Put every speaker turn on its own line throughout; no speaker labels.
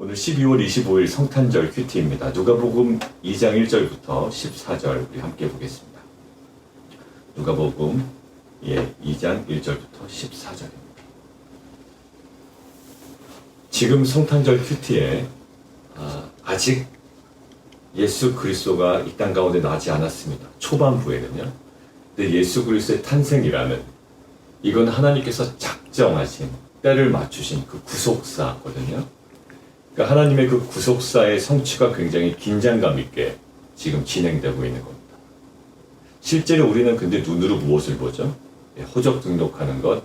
오늘 12월 25일 성탄절 큐티입니다. 누가복음 2장 1절부터 14절 우리 함께 보겠습니다. 누가복음 2장 1절부터 14절입니다. 지금 성탄절 큐티에 아직 예수 그리스도가 이 땅 가운데 나지 않았습니다. 초반부에는요. 근데 예수 그리스도의 탄생이라는 이건 하나님께서 작정하신 때를 맞추신 그 구속사거든요. 그러니까 하나님의 그 구속사의 성취가 굉장히 긴장감 있게 지금 진행되고 있는 겁니다. 실제로 우리는 근데 눈으로 무엇을 보죠? 호적 등록하는 것,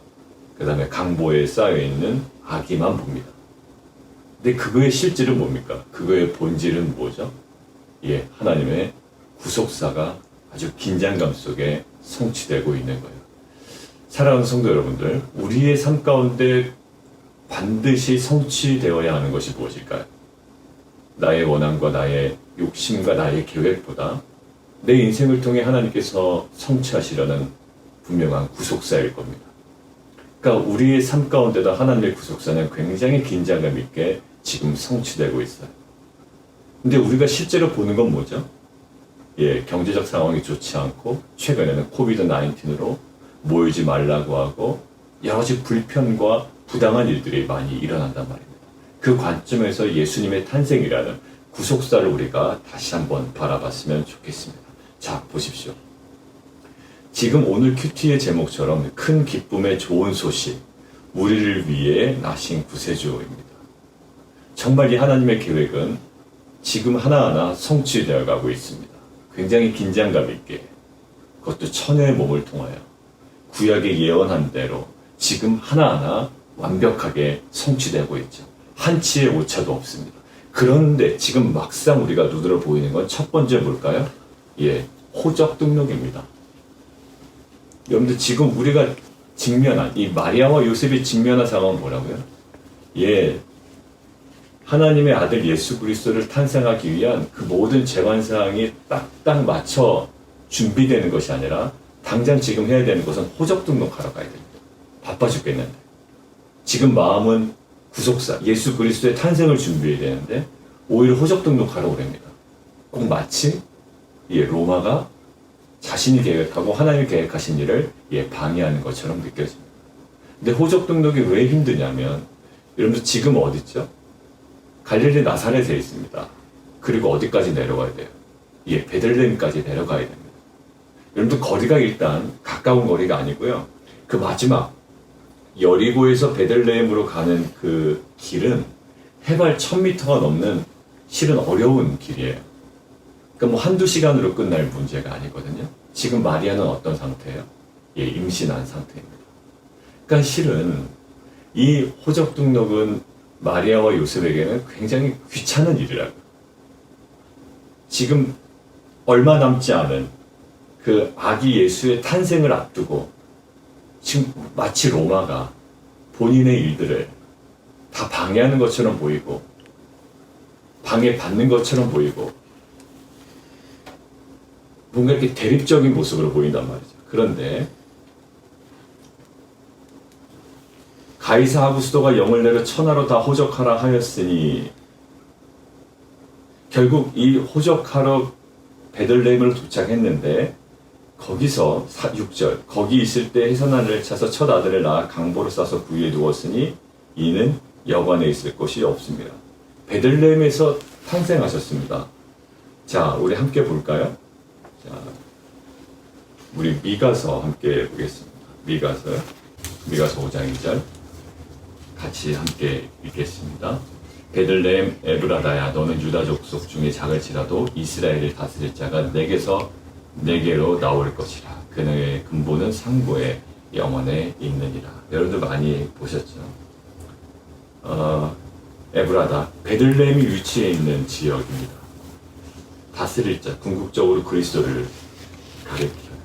그 다음에 강보에 쌓여있는 아기만 봅니다. 근데 그거의 실질은 뭡니까? 그거의 본질은 뭐죠? 하나님의 구속사가 아주 긴장감 속에 성취되고 있는 거예요. 사랑하는 성도 여러분들, 우리의 삶 가운데 반드시 성취되어야 하는 것이 무엇일까요? 나의 원함과 나의 욕심과 나의 계획보다 내 인생을 통해 하나님께서 성취하시려는 분명한 구속사일 겁니다. 그러니까 우리의 삶 가운데도 하나님의 구속사는 굉장히 긴장감 있게 지금 성취되고 있어요. 근데 우리가 실제로 보는 건 뭐죠? 경제적 상황이 좋지 않고 최근에는 코비드-19로 모이지 말라고 하고 여러 가지 불편과 부당한 일들이 많이 일어난단 말입니다. 그 관점에서 예수님의 탄생이라는 구속사를 우리가 다시 한번 바라봤으면 좋겠습니다. 자, 보십시오. 지금 오늘 큐티의 제목처럼 큰 기쁨의 좋은 소식, 우리를 위해 나신 구세주입니다. 정말 이 하나님의 계획은 지금 하나하나 성취되어 가고 있습니다. 굉장히 긴장감 있게, 그것도 천여의 몸을 통하여 구약에 예언한 대로 지금 하나하나 완벽하게 성취되고 있죠. 한치의 오차도 없습니다. 그런데 지금 막상 우리가 눈으로 보이는 건 첫 번째 뭘까요? 호적 등록입니다. 여러분들 지금 우리가 직면한 이 마리아와 요셉이 직면한 상황은 뭐라고요? 하나님의 아들 예수 그리스도를 탄생하기 위한 그 모든 재관사항이 딱딱 맞춰 준비되는 것이 아니라 당장 지금 해야 되는 것은 호적 등록하러 가야 됩니다. 바빠 죽겠는데. 지금 마음은 구속사, 예수 그리스도의 탄생을 준비해야 되는데 오히려 호적 등록하러 오랍니다. 꼭 마치 로마가 자신이 계획하고 하나님이 계획하신 일을 방해하는 것처럼 느껴집니다. 근데 호적 등록이 왜 힘드냐면 여러분들 지금 어디 있죠? 갈릴리 나사렛에 있습니다. 그리고 어디까지 내려가야 돼요? 베들레헴까지 내려가야 됩니다. 여러분들 거리가 일단 가까운 거리가 아니고요. 그 마지막 여리고에서 베들레헴으로 가는 그 길은 해발 1000m가 넘는 실은 어려운 길이에요. 그러니까 뭐 한두 시간으로 끝날 문제가 아니거든요. 지금 마리아는 어떤 상태예요? 임신한 상태입니다. 그러니까 실은 이 호적 등록은 마리아와 요셉에게는 굉장히 귀찮은 일이라고요. 지금 얼마 남지 않은 그 아기 예수의 탄생을 앞두고 지금 마치 로마가 본인의 일들을 다 방해하는 것처럼 보이고 방해받는 것처럼 보이고 뭔가 이렇게 대립적인 모습으로 보인단 말이죠. 그런데 가이사 아구스도가 영을 내려 천하로 다 호적하라 하였으니 결국 이 호적하러 베들레헴을 도착했는데 거기서 6절 거기 있을 때 해산하늘을 차서 첫 아들을 낳아 강보로 싸서 구유에 두었으니 이는 여관에 있을 곳이 없습니다. 베들레헴에서 탄생하셨습니다. 자, 우리 함께 볼까요? 자, 우리 미가서 함께 보겠습니다. 미가서 5장 2절 같이 함께 읽겠습니다. 베들레헴 에브라다야, 너는 유다 족속 중에 작을지라도 이스라엘을 다스릴 자가 내게로 나올 것이라. 그의 근본은 상고의 영원에 있느니라. 여러분들 많이 보셨죠? 에브라다, 베들레헴이 위치해 있는 지역입니다. 다스릴 자, 궁극적으로 그리스도를 가리켜요.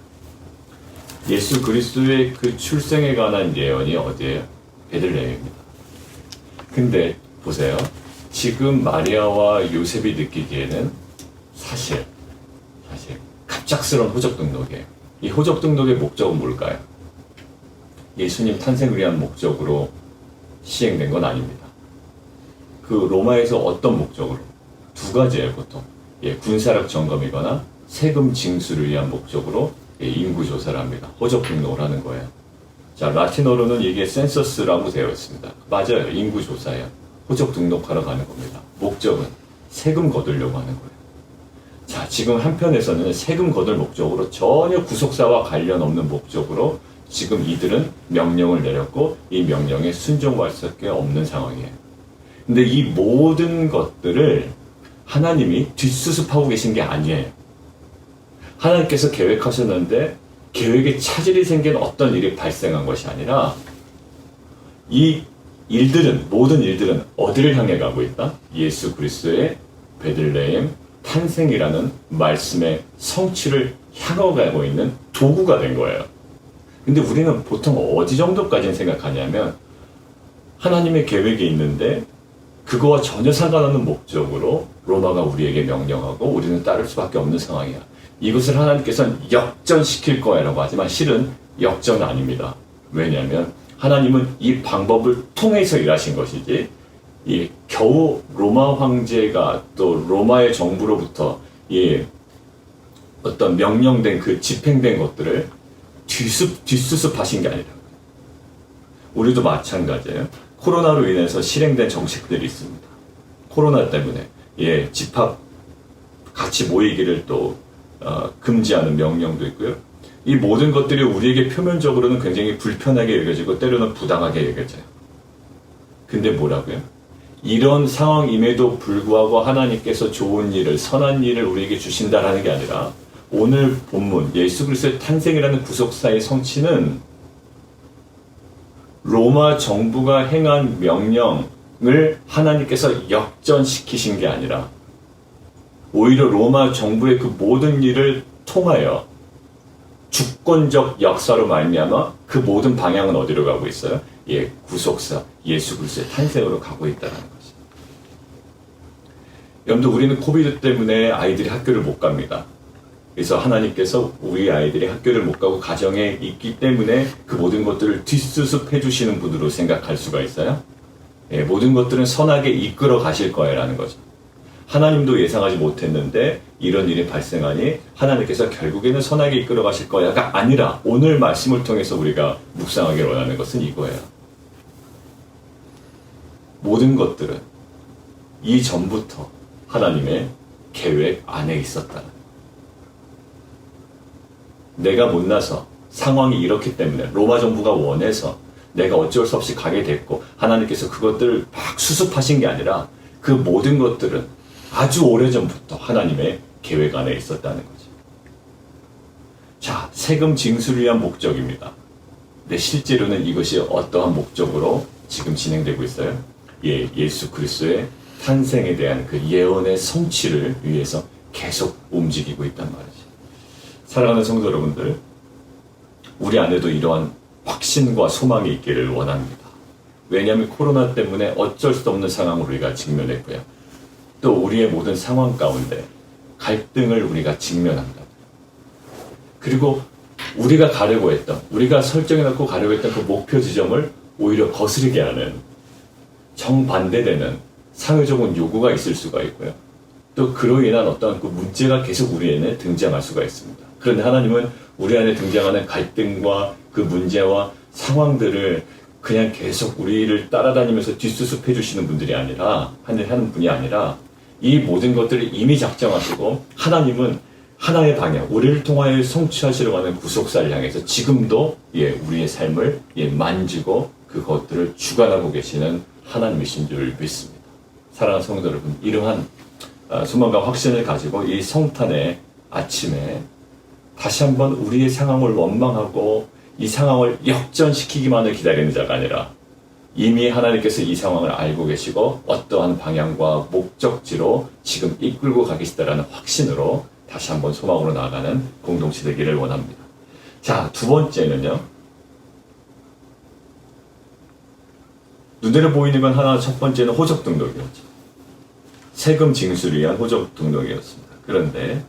예수 그리스도의 그 출생에 관한 예언이 어디예요? 베들레헴입니다. 근데 보세요. 지금 마리아와 요셉이 느끼기에는 사실 갑작스러운 호적 등록이에요. 이 호적 등록의 목적은 뭘까요? 예수님 탄생을 위한 목적으로 시행된 건 아닙니다. 그 로마에서 어떤 목적으로? 두 가지예요, 보통. 예, 군사력 점검이거나 세금 징수를 위한 목적으로 예, 인구 조사를 합니다. 호적 등록을 하는 거예요. 자, 라틴어로는 이게 센서스라고 되어 있습니다. 맞아요. 인구 조사예요. 호적 등록하러 가는 겁니다. 목적은 세금 거두려고 하는 거예요. 자, 지금 한편에서는 세금 거둘 목적으로 전혀 구속사와 관련 없는 목적으로 지금 이들은 명령을 내렸고 이 명령에 순종할 수밖에 없는 상황이에요. 근데 이 모든 것들을 하나님이 뒷수습하고 계신 게 아니에요. 하나님께서 계획하셨는데 계획에 차질이 생긴 어떤 일이 발생한 것이 아니라 이 일들은, 모든 일들은 어디를 향해 가고 있다? 예수 그리스도의 베들레헴 탄생이라는 말씀의 성취를 향하고 가고 있는 도구가 된 거예요. 근데 우리는 보통 어디 정도까지는 생각하냐면 하나님의 계획이 있는데 그거와 전혀 상관없는 목적으로 로마가 우리에게 명령하고 우리는 따를 수밖에 없는 상황이야. 이것을 하나님께서는 역전시킬 거야라고 하지만 실은 역전은 아닙니다. 왜냐하면 하나님은 이 방법을 통해서 일하신 것이지 이 겨우 로마 황제가 또 로마의 정부로부터 이 어떤 명령된 그 집행된 것들을 뒷수습하신 게 아니라 우리도 마찬가지예요. 코로나로 인해서 실행된 정책들이 있습니다. 코로나 때문에 예, 집합 같이 모이기를 또 금지하는 명령도 있고요. 이 모든 것들이 우리에게 표면적으로는 굉장히 불편하게 여겨지고 때로는 부당하게 여겨져요. 근데 뭐라고요? 이런 상황임에도 불구하고 하나님께서 좋은 일을, 선한 일을 우리에게 주신다라는 게 아니라 오늘 본문 예수 그리스도의 탄생이라는 구속사의 성취는 로마 정부가 행한 명령을 하나님께서 역전시키신 게 아니라 오히려 로마 정부의 그 모든 일을 통하여 주권적 역사로 말미암아 그 모든 방향은 어디로 가고 있어요? 예, 구속사 예수 그리스도의 탄생으로 가고 있다는 거죠. 여러분들 우리는 코비드 때문에 아이들이 학교를 못 갑니다. 그래서 하나님께서 우리 아이들이 학교를 못 가고 가정에 있기 때문에 그 모든 것들을 뒷수습해 주시는 분으로 생각할 수가 있어요. 예, 모든 것들은 선하게 이끌어 가실 거예요라는 거죠. 하나님도 예상하지 못했는데 이런 일이 발생하니 하나님께서 결국에는 선하게 이끌어 가실 거야가 아니라 오늘 말씀을 통해서 우리가 묵상하길 원하는 것은 이거예요. 모든 것들은 이전부터 하나님의 계획 안에 있었다는. 내가 못나서 상황이 이렇기 때문에 로마 정부가 원해서 내가 어쩔 수 없이 가게 됐고 하나님께서 그것들을 막 수습하신 게 아니라 그 모든 것들은 아주 오래전부터 하나님의 계획 안에 있었다는 거죠. 자, 세금 징수를 위한 목적입니다. 근데 실제로는 이것이 어떠한 목적으로 지금 진행되고 있어요? 예, 예수 그리스도의 탄생에 대한 그 예언의 성취를 위해서 계속 움직이고 있단 말이죠. 사랑하는 성도 여러분들, 우리 안에도 이러한 확신과 소망이 있기를 원합니다. 왜냐하면 코로나 때문에 어쩔 수 없는 상황을 우리가 직면했고요. 또 우리의 모든 상황 가운데 갈등을 우리가 직면한다. 그리고 우리가 가려고 했던, 우리가 설정해놓고 가려고 했던 그 목표 지점을 오히려 거스르게 하는 정반대되는 사회적인 요구가 있을 수가 있고요. 또 그로 인한 어떤 그 문제가 계속 우리 안에 등장할 수가 있습니다. 그런데 하나님은 우리 안에 등장하는 갈등과 그 문제와 상황들을 그냥 계속 우리를 따라다니면서 뒷수습해 주시는 분들이 아니라, 하는 분이 아니라 이 모든 것들을 이미 작정하시고 하나님은 하나의 방향, 우리를 통하여 성취하시려고 하는 구속사를 향해서 지금도 우리의 삶을 만지고 그것들을 주관하고 계시는 하나님이신 줄 믿습니다. 사랑하는 성도 여러분, 이러한 소망과 확신을 가지고 이 성탄의 아침에 다시 한번 우리의 상황을 원망하고 이 상황을 역전시키기만을 기다리는 자가 아니라 이미 하나님께서 이 상황을 알고 계시고 어떠한 방향과 목적지로 지금 이끌고 가계시다라는 확신으로 다시 한번 소망으로 나아가는 공동체 되기를 원합니다. 자, 두 번째는요. 눈에 보이는 건 하나, 첫 번째는 호적 등록이었죠. 세금 징수를 위한 호적 등록이었습니다. 그런데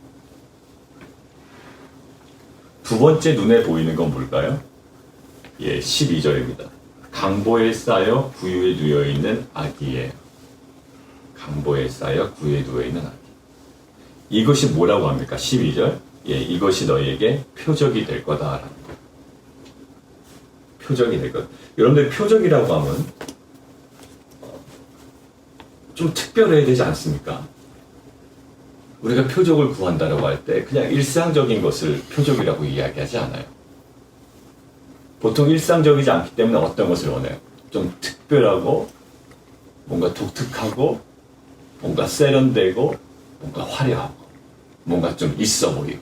두 번째 눈에 보이는 건 뭘까요? 12절입니다. 강보에 쌓여 부유에 누워있는 아기예요. 강보에 쌓여 구유에 누워있는 아기. 이것이 뭐라고 합니까? 12절. 이것이 너희에게 표적이 될 거다라는 거예요. 표적이 될 거다. 여러분들 표적이라고 하면 좀 특별해야 되지 않습니까? 우리가 표적을 구한다라고 할 때 그냥 일상적인 것을 표적이라고 이야기하지 않아요. 보통 일상적이지 않기 때문에 어떤 것을 원해요? 좀 특별하고 뭔가 독특하고 뭔가 세련되고 뭔가 화려하고 뭔가 좀 있어 보이고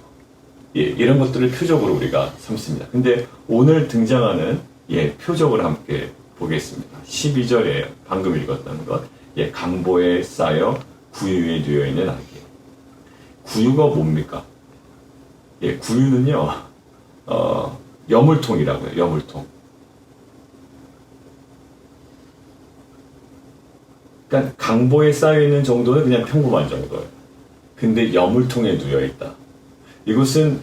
이런 것들을 표적으로 우리가 삼습니다. 근데 오늘 등장하는 표적을 함께 보겠습니다. 12절에 방금 읽었던 것 강보에 쌓여 구유에 누워있는 아기. 구유가 뭡니까? 구유는요 여물통이라고요. 여물통. 그러니까 강보에 쌓여있는 정도는 그냥 평범한 정도예요. 근데 여물통에 누워있다. 이것은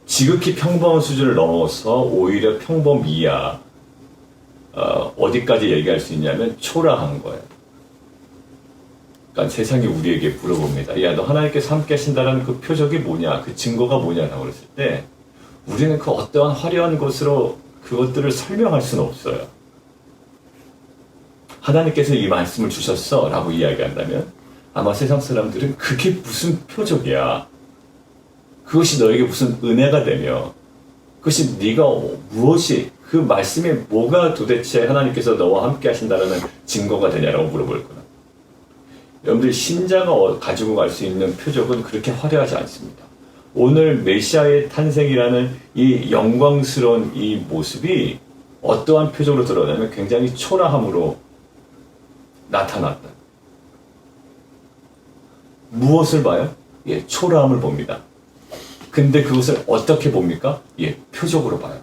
지극히 평범한 수준을 넘어서 오히려 평범 이하 어디까지 얘기할 수 있냐면 초라한 거예요. 그러니까 세상이 우리에게 물어봅니다. 야, 너 하나님께서 함께 하신다는 그 표적이 뭐냐? 그 증거가 뭐냐라고 그랬을 때 우리는 그 어떠한 화려한 것으로 그것들을 설명할 수는 없어요. 하나님께서 이 말씀을 주셨어 라고 이야기한다면 아마 세상 사람들은 그게 무슨 표적이야. 그것이 너에게 무슨 은혜가 되며 그것이 네가 무엇이 그 말씀에 뭐가 도대체 하나님께서 너와 함께 하신다는 증거가 되냐라고 물어볼 거예요. 여러분들 신자가 가지고 갈 수 있는 표적은 그렇게 화려하지 않습니다. 오늘 메시아의 탄생이라는 이 영광스러운 이 모습이 어떠한 표적으로 드러나면 굉장히 초라함으로 나타났다. 무엇을 봐요? 초라함을 봅니다. 근데 그것을 어떻게 봅니까? 표적으로 봐요.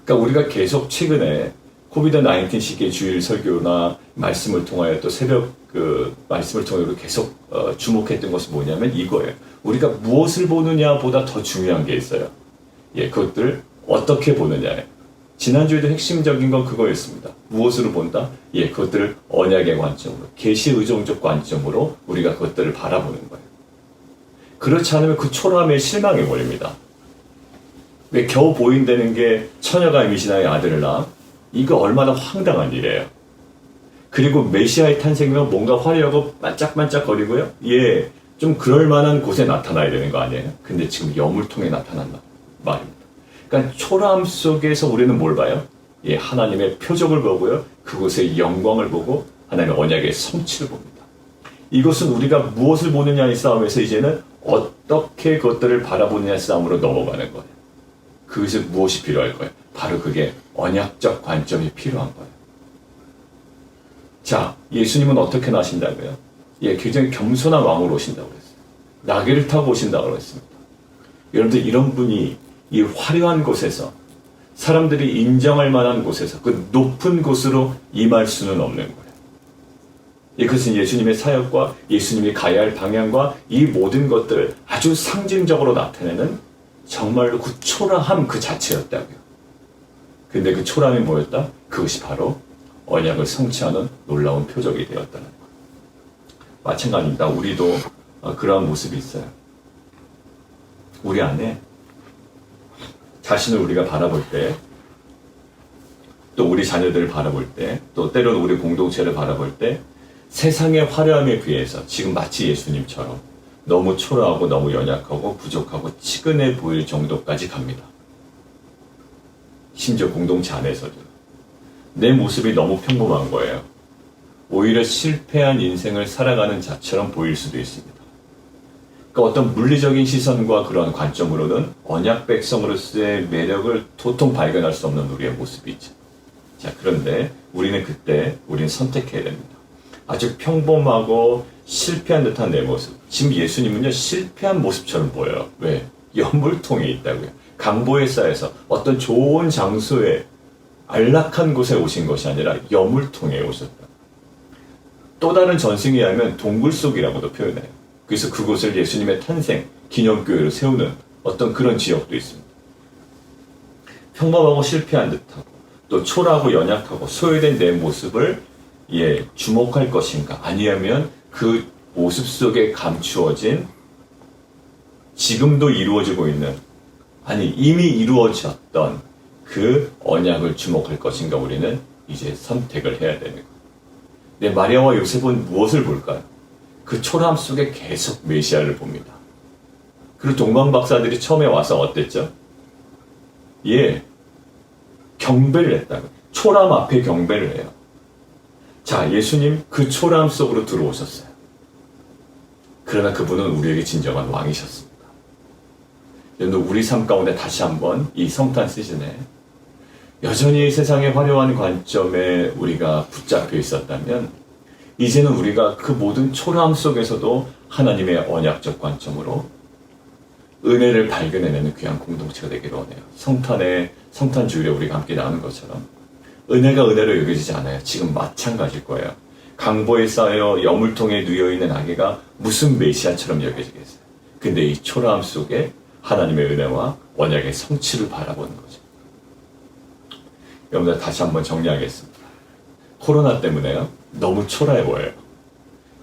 그러니까 우리가 계속 최근에 코비드-19 시기의 주일 설교나 말씀을 통하여 또 새벽 말씀을 통해 계속 주목했던 것은 뭐냐면 이거예요. 우리가 무엇을 보느냐보다 더 중요한 게 있어요. 그것들을 어떻게 보느냐예요. 지난주에도 핵심적인 건 그거였습니다. 무엇으로 본다? 그것들을 언약의 관점으로, 계시 의존적 관점으로 우리가 그것들을 바라보는 거예요. 그렇지 않으면 그 초라함에 실망해 버립니다. 왜 겨우 보인다는 게 처녀가 임신하여 아들을 낳아? 이거 얼마나 황당한 일이에요. 그리고 메시아의 탄생이면 뭔가 화려하고 반짝반짝거리고요. 좀 그럴 만한 곳에 나타나야 되는 거 아니에요? 근데 지금 여물통에 나타난다 말입니다. 그러니까 초라함 속에서 우리는 뭘 봐요? 하나님의 표적을 보고요. 그곳의 영광을 보고 하나님의 언약의 성취를 봅니다. 이것은 우리가 무엇을 보느냐의 싸움에서 이제는 어떻게 그것들을 바라보느냐의 싸움으로 넘어가는 거예요. 그것이 무엇이 필요할 거예요? 바로 그게 언약적 관점이 필요한 거예요. 자, 예수님은 어떻게 나신다고요? 굉장히 겸손한 왕으로 오신다고 그랬어요. 나귀를 타고 오신다고 그랬습니다. 여러분들 이런 분이 이 화려한 곳에서 사람들이 인정할 만한 곳에서 그 높은 곳으로 임할 수는 없는 거예요. 이것은 예수님의 사역과 예수님이 가야 할 방향과 이 모든 것들을 아주 상징적으로 나타내는 정말로 그 초라함 그 자체였다고요. 근데 그 초라함이 뭐였다? 그것이 바로 언약을 성취하는 놀라운 표적이 되었다는 거예요. 마찬가지입니다. 우리도 그러한 모습이 있어요. 우리 안에 자신을 우리가 바라볼 때, 또 우리 자녀들을 바라볼 때, 또 때로는 우리 공동체를 바라볼 때 세상의 화려함에 비해서 지금 마치 예수님처럼 너무 초라하고 너무 연약하고 부족하고 치근해 보일 정도까지 갑니다. 심지어 공동체 안에서도 내 모습이 너무 평범한 거예요. 오히려 실패한 인생을 살아가는 자처럼 보일 수도 있습니다. 그러니까 어떤 물리적인 시선과 그런 관점으로는 언약 백성으로서의 매력을 도통 발견할 수 없는 우리의 모습이 있죠. 자, 그런데 우리는 선택해야 됩니다. 아주 평범하고 실패한 듯한 내 모습. 지금 예수님은요, 실패한 모습처럼 보여요. 왜? 연물통에 있다고요. 강보에 쌓여서 어떤 좋은 장소에 안락한 곳에 오신 것이 아니라 여물통에 오셨다. 또 다른 전승에 의하면 동굴 속이라고도 표현해요. 그래서 그곳을 예수님의 탄생 기념교회로 세우는 어떤 그런 지역도 있습니다. 평범하고 실패한 듯하고 또 초라하고 연약하고 소외된 내 모습을 주목할 것인가, 아니면 그 모습 속에 감추어진 지금도 이루어지고 있는, 아니 이미 이루어졌던 그 언약을 주목할 것인가 우리는 이제 선택을 해야 되는 거예요. 네, 마리아와 요셉은 무엇을 볼까요? 그 초라함 속에 계속 메시아를 봅니다. 그리고 동방 박사들이 처음에 와서 어땠죠? 예, 경배를 했다고. 초라함 앞에 경배를 해요. 자, 예수님 그 초라함 속으로 들어오셨어요. 그러나 그분은 우리에게 진정한 왕이셨습니다. 여러분, 우리 삶 가운데 다시 한번 이 성탄 시즌에 여전히 세상의 화려한 관점에 우리가 붙잡혀 있었다면 이제는 우리가 그 모든 초라함 속에서도 하나님의 언약적 관점으로 은혜를 발견해내는 귀한 공동체가 되기를 원해요. 성탄 주일에 우리가 함께 나누는 것처럼 은혜가 은혜로 여겨지지 않아요. 지금 마찬가지일 거예요. 강보에 쌓여 여물통에 누여있는 아기가 무슨 메시아처럼 여겨지겠어요. 근데 이 초라함 속에 하나님의 은혜와 언약의 성취를 바라보는 거죠. 여러분들 다시 한번 정리하겠습니다. 코로나 때문에요. 너무 초라해 보여요.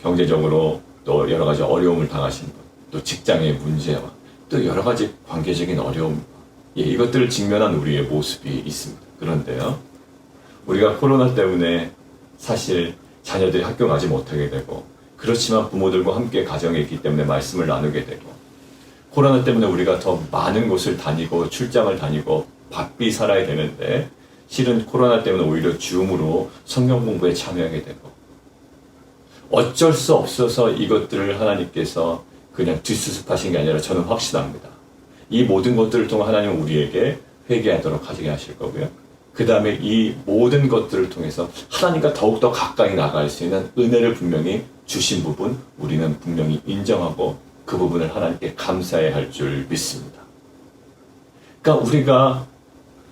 경제적으로 또 여러 가지 어려움을 당하신 분, 또 직장의 문제와 또 여러 가지 관계적인 어려움, 이것들을 직면한 우리의 모습이 있습니다. 그런데요, 우리가 코로나 때문에 사실 자녀들이 학교 가지 못하게 되고, 그렇지만 부모들과 함께 가정에 있기 때문에 말씀을 나누게 되고, 코로나 때문에 우리가 더 많은 곳을 다니고 출장을 다니고 바삐 살아야 되는데 실은 코로나 때문에 오히려 줌으로 성경 공부에 참여하게 되고, 어쩔 수 없어서 이것들을 하나님께서 그냥 뒷수습하신 게 아니라 저는 확신합니다. 이 모든 것들을 통해 하나님은 우리에게 회개하도록 하게 하실 거고요. 그 다음에 이 모든 것들을 통해서 하나님과 더욱더 가까이 나갈 수 있는 은혜를 분명히 주신 부분 우리는 분명히 인정하고 그 부분을 하나님께 감사해야 할 줄 믿습니다. 그러니까 우리가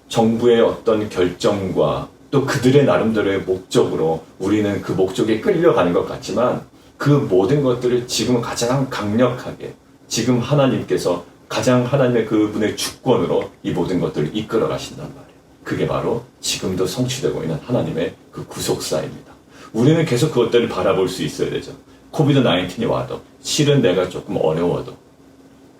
정부의 어떤 결정과 또 그들의 나름대로의 목적으로 우리는 그 목적에 끌려가는 것 같지만 그 모든 것들을 지금 가장 강력하게 지금 하나님께서 가장 하나님의 그분의 주권으로 이 모든 것들을 이끌어 가신단 말이에요. 그게 바로 지금도 성취되고 있는 하나님의 그 구속사입니다. 우리는 계속 그것들을 바라볼 수 있어야 되죠. 코비드 19이 와도 실은 내가 조금 어려워도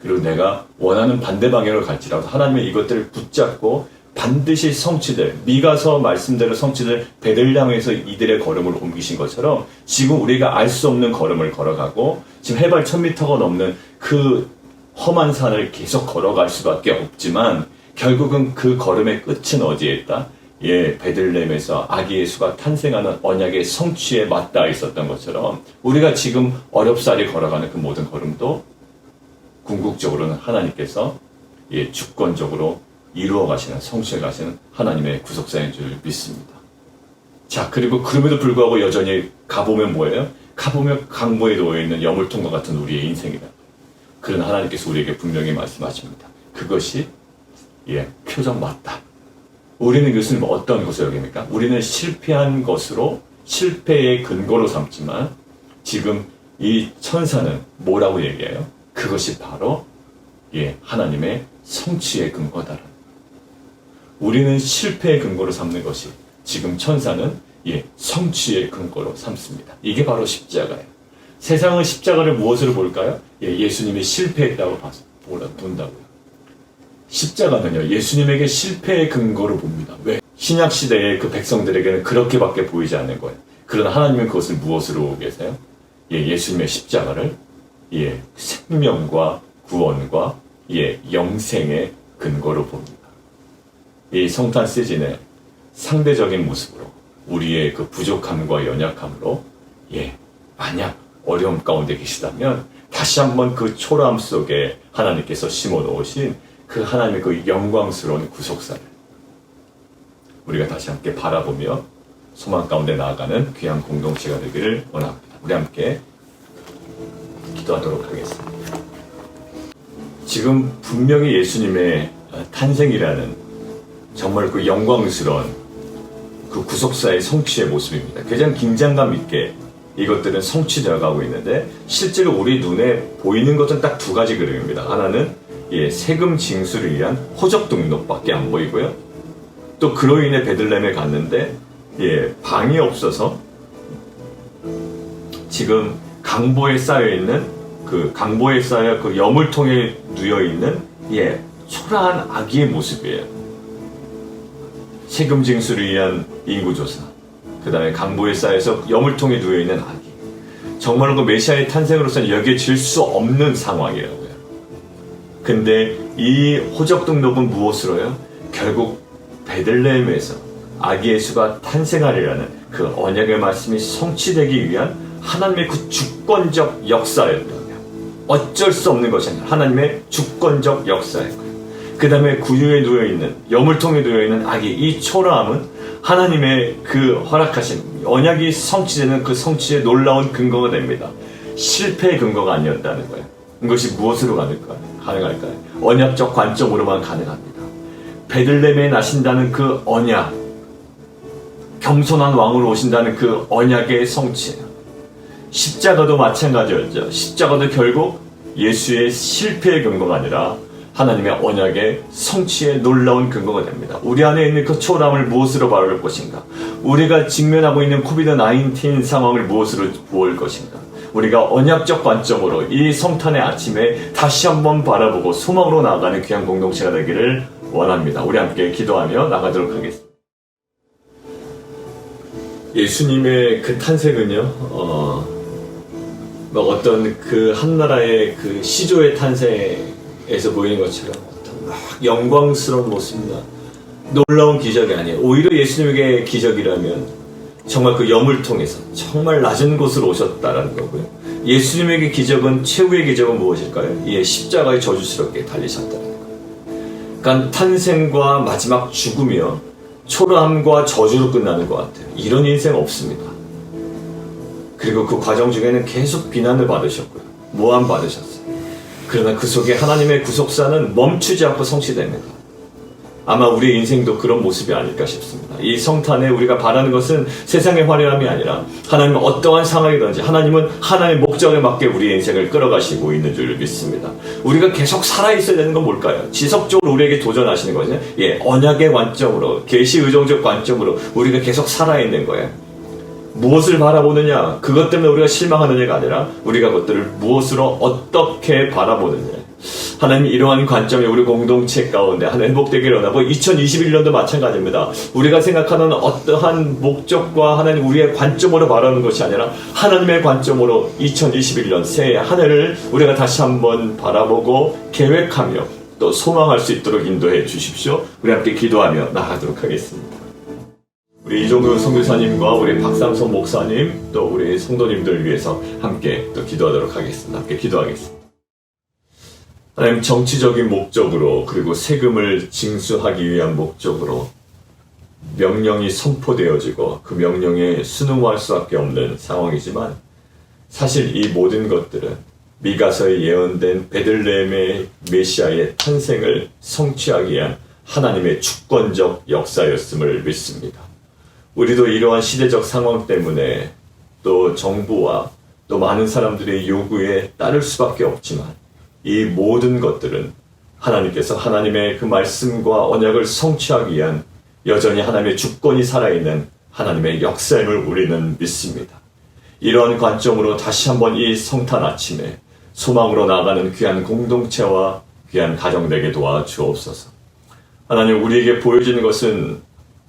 그리고 내가 원하는 반대 방향으로 갈지라도 하나님의 이것들을 붙잡고 반드시 성취될, 미가서 말씀대로 성취될 베들레헴에서 이들의 걸음을 옮기신 것처럼 지금 우리가 알 수 없는 걸음을 걸어가고 지금 해발 1000m가 넘는 그 험한 산을 계속 걸어갈 수밖에 없지만 결국은 그 걸음의 끝은 어디에 있다? 베들레헴에서 아기 예수가 탄생하는 언약의 성취에 맞닿아 있었던 것처럼 우리가 지금 어렵사리 걸어가는 그 모든 걸음도 궁극적으로는 하나님께서 주권적으로 이루어 가시는, 성취해 가시는 하나님의 구속사인 줄 믿습니다. 자, 그리고 그럼에도 불구하고 여전히 가보면 뭐예요? 가보면 강보에 놓여있는 여물통과 같은 우리의 인생이다. 그러나 하나님께서 우리에게 분명히 말씀하십니다. 그것이 표적 맞다. 우리는 그것을 어떤 것으로 여깁니까? 우리는 실패한 것으로 실패의 근거로 삼지만 지금 이 천사는 뭐라고 얘기해요? 그것이 바로 하나님의 성취의 근거다라는. 우리는 실패의 근거로 삼는 것이 지금 천사는 성취의 근거로 삼습니다. 이게 바로 십자가예요. 세상은 십자가를 무엇으로 볼까요? 예수님이 실패했다고 본다고요. 십자가는요, 예수님에게 실패의 근거로 봅니다. 왜? 신약 시대의 그 백성들에게는 그렇게밖에 보이지 않는 거예요. 그러나 하나님은 그것을 무엇으로 보고 계세요? 예수님의 십자가를 생명과 구원과 영생의 근거로 봅니다. 이 성탄 시즌에 상대적인 모습으로 우리의 그 부족함과 연약함으로 만약 어려움 가운데 계시다면 다시 한번 그 초라함 속에 하나님께서 심어 놓으신 그 하나님의 그 영광스러운 구속사를 우리가 다시 함께 바라보며 소망 가운데 나아가는 귀한 공동체가 되기를 원합니다. 우리 함께 기도하도록 하겠습니다. 지금 분명히 예수님의 탄생이라는 정말 그 영광스러운 그 구속사의 성취의 모습입니다. 가장 긴장감 있게 이것들은 성취되어 가고 있는데 실제로 우리 눈에 보이는 것은 딱 두 가지 그림입니다. 하나는 세금 징수를 위한 호적 등록밖에 안 보이고요. 또 그로 인해 베들레헴에 갔는데 방이 없어서 지금 강보에 쌓여있는 강보에 쌓여 그 여물통에 누여있는 초라한 아기의 모습이에요. 세금 징수를 위한 인구조사, 그 다음에 강보에 쌓여서 여물통에 누여있는 아기. 정말로 그 메시아의 탄생으로서는 여겨질 수 없는 상황이라고요. 근데 이 호적 등록은 무엇으로요? 결국 베들레헴에서 아기 예수가 탄생하리라는 그 언약의 말씀이 성취되기 위한 하나님의 그 주권적 역사였다고요. 어쩔 수 없는 것이 아니라 하나님의 주권적 역사였고요. 그 다음에 구유에 누워있는, 여물통에 누워있는 아기, 이 초라함은 하나님의 그 허락하신 언약이 성취되는 그 성취의 놀라운 근거가 됩니다. 실패의 근거가 아니었다는 거예요. 이것이 무엇으로 가능할까요? 언약적 관점으로만 가능합니다. 베들레헴에 나신다는 그 언약, 겸손한 왕으로 오신다는 그 언약의 성취. 십자가도 마찬가지였죠. 십자가도 결국 예수의 실패의 근거가 아니라 하나님의 언약의 성취의 놀라운 근거가 됩니다. 우리 안에 있는 그 초라함을 무엇으로 바라볼 것인가? 우리가 직면하고 있는 코비드-19 상황을 무엇으로 보일 것인가? 우리가 언약적 관점으로 이 성탄의 아침에 다시 한번 바라보고 소망으로 나아가는 귀한 공동체가 되기를 원합니다. 우리 함께 기도하며 나가도록 하겠습니다. 예수님의 그 탄생은요, 어떤 그 한 나라의 그 시조의 탄생에서 보이는 것처럼 어떤 막 영광스러운 모습이나 놀라운 기적이 아니에요. 오히려 예수님에게 기적이라면 정말 그 여물통에서 정말 낮은 곳으로 오셨다라는 거고요. 예수님에게 기적은, 최후의 기적은 무엇일까요? 십자가에 저주스럽게 달리셨다는 거예요. 그러니까 탄생과 마지막 죽음이요, 초라함과 저주로 끝나는 것 같아요. 이런 인생 없습니다. 그리고 그 과정 중에는 계속 비난을 받으셨고요. 모함 받으셨어요. 그러나 그 속에 하나님의 구속사는 멈추지 않고 성취됩니다. 아마 우리의 인생도 그런 모습이 아닐까 싶습니다. 이 성탄에 우리가 바라는 것은 세상의 화려함이 아니라 하나님은 어떠한 상황이든지 하나님은 하나님의 목적에 맞게 우리의 인생을 끌어가시고 있는 줄 믿습니다. 우리가 계속 살아있어야 되는 건 뭘까요? 지속적으로 우리에게 도전하시는 거죠. 언약의 관점으로, 계시 의존적 관점으로 우리가 계속 살아있는 거예요. 무엇을 바라보느냐, 그것 때문에 우리가 실망하느냐가 아니라 우리가 그것들을 무엇으로 어떻게 바라보느냐. 하나님, 이러한 관점이 우리 공동체 가운데 하나님 회복되기를 원하고 2021년도 마찬가지입니다. 우리가 생각하는 어떠한 목적과 하나님 우리의 관점으로 바라는 것이 아니라 하나님의 관점으로 2021년 새해 한 해를 우리가 다시 한번 바라보고 계획하며 또 소망할 수 있도록 인도해 주십시오. 우리 함께 기도하며 나가도록 하겠습니다. 우리 이종규 선교사님과 우리 박삼선 목사님 또 우리 성도님들을 위해서 함께 또 기도하도록 하겠습니다. 함께 기도하겠습니다. 하나님, 정치적인 목적으로 그리고 세금을 징수하기 위한 목적으로 명령이 선포되어지고 그 명령에 순응할 수밖에 없는 상황이지만 사실 이 모든 것들은 미가서에 예언된 베들레헴의 메시아의 탄생을 성취하기 위한 하나님의 주권적 역사였음을 믿습니다. 우리도 이러한 시대적 상황 때문에 또 정부와 또 많은 사람들의 요구에 따를 수밖에 없지만 이 모든 것들은 하나님께서 하나님의 그 말씀과 언약을 성취하기 위한 여전히 하나님의 주권이 살아있는 하나님의 역사임을 우리는 믿습니다. 이러한 관점으로 다시 한번 이 성탄 아침에 소망으로 나아가는 귀한 공동체와 귀한 가정 되게 도와주옵소서. 하나님, 우리에게 보여지는 것은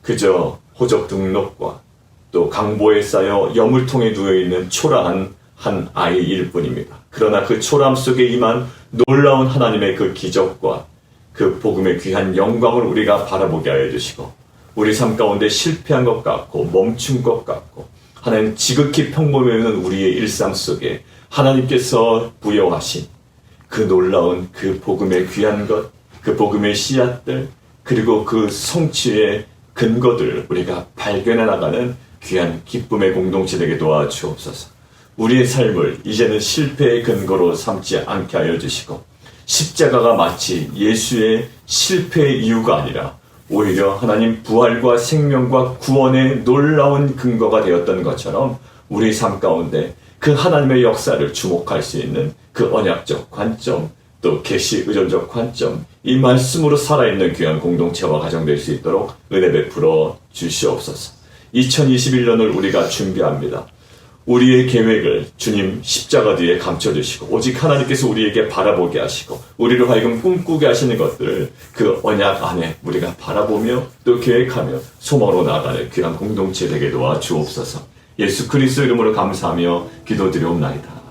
그저 호적 등록과 또 강보에 쌓여 여물통에 누워있는 초라한 한 아이일 뿐입니다. 그러나 그 초라함 속에 임한 놀라운 하나님의 그 기적과 그 복음의 귀한 영광을 우리가 바라보게 하여 주시고, 우리 삶 가운데 실패한 것 같고 멈춘 것 같고 하나님 지극히 평범해 있는 우리의 일상 속에 하나님께서 부여하신 그 놀라운 그 복음의 귀한 것, 그 복음의 씨앗들, 그리고 그 성취의 근거들을 우리가 발견해 나가는 귀한 기쁨의 공동체 되게 도와주옵소서. 우리의 삶을 이제는 실패의 근거로 삼지 않게 하여 주시고, 십자가가 마치 예수의 실패의 이유가 아니라 오히려 하나님 부활과 생명과 구원의 놀라운 근거가 되었던 것처럼 우리 삶 가운데 그 하나님의 역사를 주목할 수 있는 그 언약적 관점, 또 계시 의존적 관점, 이 말씀으로 살아있는 귀한 공동체와 가정 될 수 있도록 은혜 베풀어 주시옵소서. 2021년을 우리가 준비합니다. 우리의 계획을 주님 십자가 뒤에 감춰주시고 오직 하나님께서 우리에게 바라보게 하시고 우리를 하여금 꿈꾸게 하시는 것들을 그 언약 안에 우리가 바라보며 또 계획하며 소망으로 나아가는 귀한 공동체 되게 도와 주옵소서. 예수 그리스도 이름으로 감사하며 기도드리옵나이다.